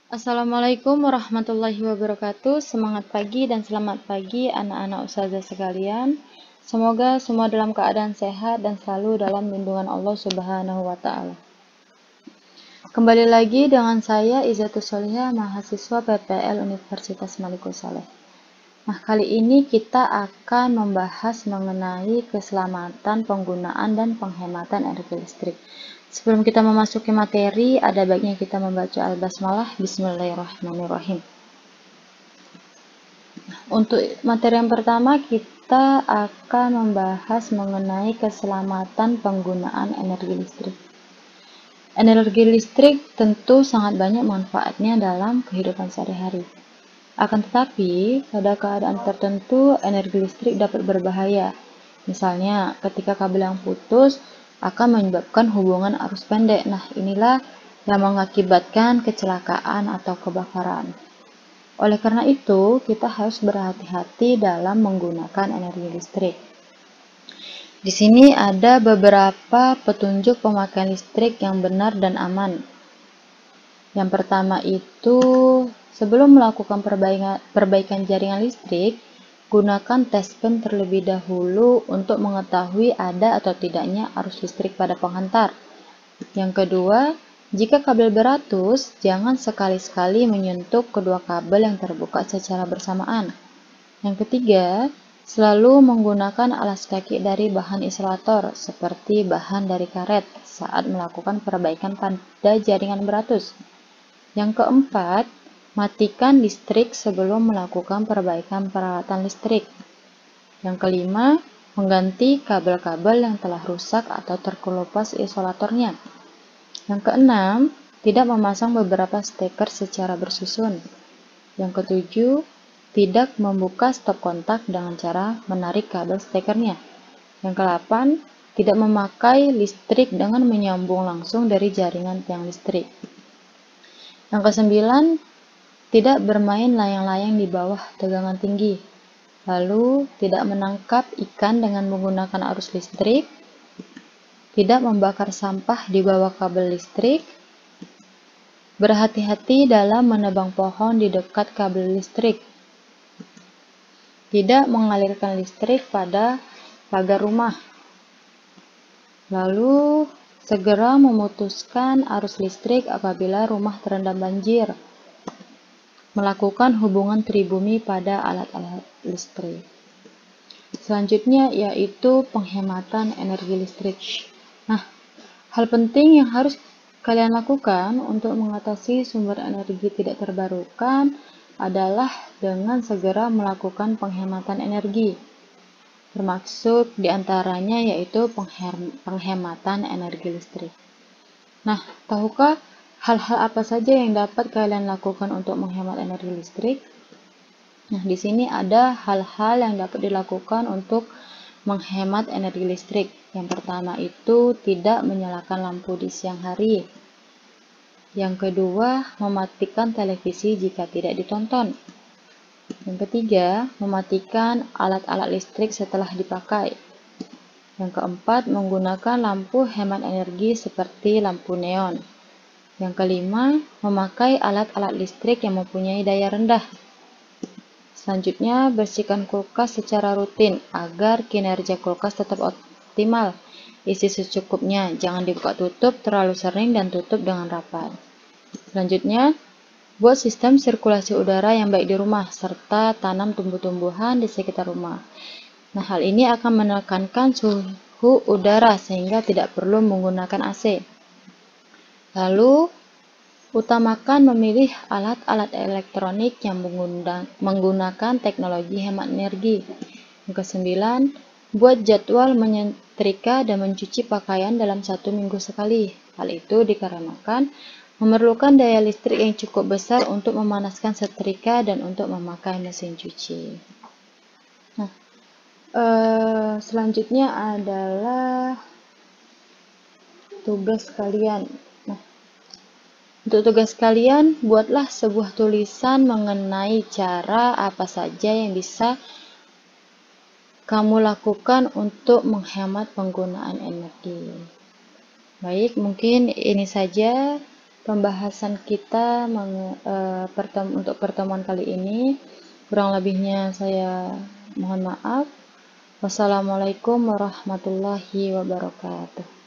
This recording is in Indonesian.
Assalamualaikum warahmatullahi wabarakatuh. Semangat pagi dan selamat pagi anak-anak ustazah sekalian. Semoga semua dalam keadaan sehat dan selalu dalam lindungan Allah Subhanahu wa taala. Kembali lagi dengan saya Izatul Solihah, mahasiswa PPL Universitas Malikul Saleh. Nah, kali ini kita akan membahas mengenai keselamatan penggunaan dan penghematan energi listrik. Sebelum kita memasuki materi, ada baiknya kita membaca Al-Basmalah. Bismillahirrahmanirrahim. Untuk materi yang pertama, kita akan membahas mengenai keselamatan penggunaan energi listrik. Energi listrik tentu sangat banyak manfaatnya dalam kehidupan sehari-hari. Akan tetapi, pada keadaan tertentu, energi listrik dapat berbahaya. Misalnya, ketika kabel yang putus akan menyebabkan hubungan arus pendek. Nah, inilah yang mengakibatkan kecelakaan atau kebakaran. Oleh karena itu, kita harus berhati-hati dalam menggunakan energi listrik. Di sini ada beberapa petunjuk pemakaian listrik yang benar dan aman. Yang pertama itu, sebelum melakukan perbaikan jaringan listrik, gunakan test pen terlebih dahulu untuk mengetahui ada atau tidaknya arus listrik pada penghantar. Yang kedua, jika kabel beratus, jangan sekali-sekali menyentuh kedua kabel yang terbuka secara bersamaan. Yang ketiga, selalu menggunakan alas kaki dari bahan isolator seperti bahan dari karet saat melakukan perbaikan pada jaringan beratus. Yang keempat, matikan listrik sebelum melakukan perbaikan peralatan listrik. Yang kelima, mengganti kabel-kabel yang telah rusak atau terkelupas isolatornya. Yang keenam, tidak memasang beberapa steker secara bersusun. Yang ketujuh, tidak membuka stop kontak dengan cara menarik kabel stekernya. Yang kedelapan, tidak memakai listrik dengan menyambung langsung dari jaringan tiang listrik. Yang kesembilan, tidak bermain layang-layang di bawah tegangan tinggi. Lalu, tidak menangkap ikan dengan menggunakan arus listrik. Tidak membakar sampah di bawah kabel listrik. Berhati-hati dalam menebang pohon di dekat kabel listrik. Tidak mengalirkan listrik pada pagar rumah. Lalu, segera memutuskan arus listrik apabila rumah terendam banjir. Melakukan hubungan pribumi pada alat-alat listrik. Selanjutnya yaitu penghematan energi listrik. Nah, hal penting yang harus kalian lakukan untuk mengatasi sumber energi tidak terbarukan adalah dengan segera melakukan penghematan energi. Termaksud diantaranya yaitu penghematan energi listrik. Nah, tahukah hal-hal apa saja yang dapat kalian lakukan untuk menghemat energi listrik? Nah, di sini ada hal-hal yang dapat dilakukan untuk menghemat energi listrik. Yang pertama itu tidak menyalakan lampu di siang hari. Yang kedua, mematikan televisi jika tidak ditonton. Yang ketiga, mematikan alat-alat listrik setelah dipakai. Yang keempat, menggunakan lampu hemat energi seperti lampu neon. Yang kelima, memakai alat-alat listrik yang mempunyai daya rendah. Selanjutnya, bersihkan kulkas secara rutin agar kinerja kulkas tetap optimal. Isi secukupnya, jangan dibuka tutup terlalu sering dan tutup dengan rapat. Selanjutnya, buat sistem sirkulasi udara yang baik di rumah, serta tanam tumbuh-tumbuhan di sekitar rumah. Nah, hal ini akan menekankan suhu udara sehingga tidak perlu menggunakan AC. Lalu, utamakan memilih alat-alat elektronik yang menggunakan teknologi hemat energi. Yang kesembilan, buat jadwal menyetrika dan mencuci pakaian dalam 1 minggu sekali. Hal itu dikarenakan memerlukan daya listrik yang cukup besar untuk memanaskan setrika dan untuk memakai mesin cuci. Nah, selanjutnya adalah tugas kalian. Untuk tugas kalian, buatlah sebuah tulisan mengenai cara apa saja yang bisa kamu lakukan untuk menghemat penggunaan energi. Baik, mungkin ini saja pembahasan kita untuk pertemuan kali ini. Kurang lebihnya saya mohon maaf. Wassalamualaikum warahmatullahi wabarakatuh.